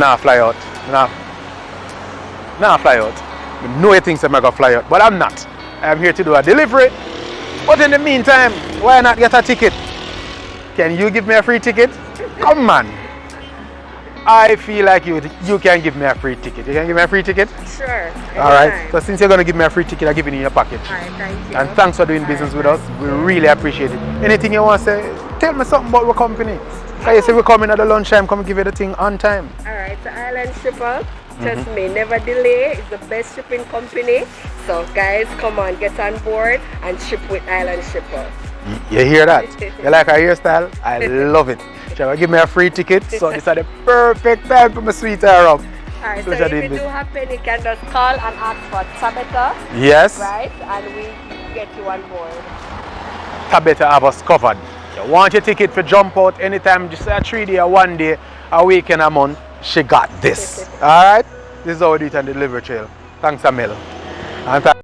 not fly out. Nah, fly out. I know you think I'm going to fly out, but I'm not. I'm here to do a delivery. But in the meantime, why not get a ticket? Can you give me a free ticket? Come on. I feel like you can give me a free ticket. You can give me a free ticket? Sure. Alright. So since you're going to give me a free ticket, I'll give it in your pocket. Alright, thank you. And thanks for doing business with us. We really appreciate it. Anything you want to say, tell me something about our company. Because you say we're coming at the lunchtime, come give you the thing on time. Alright, so Island Shipper, trust me, never delay. It's the best shipping company. So guys, come on, get on board and ship with Island Shipper. You hear that? You like our hairstyle? I love it. Shall I give me a free ticket? So this is the perfect time for my sweet hair up. Alright, so if you do happen, you can just call and ask for Tabitha. Yes. Right? And we get you on board. Tabitha have us covered. You want your ticket for jump out anytime, just a 3 day, 1 day, a week and a month, she got this. Alright? This is how we do it on the delivery trail. Thanks, Amel. And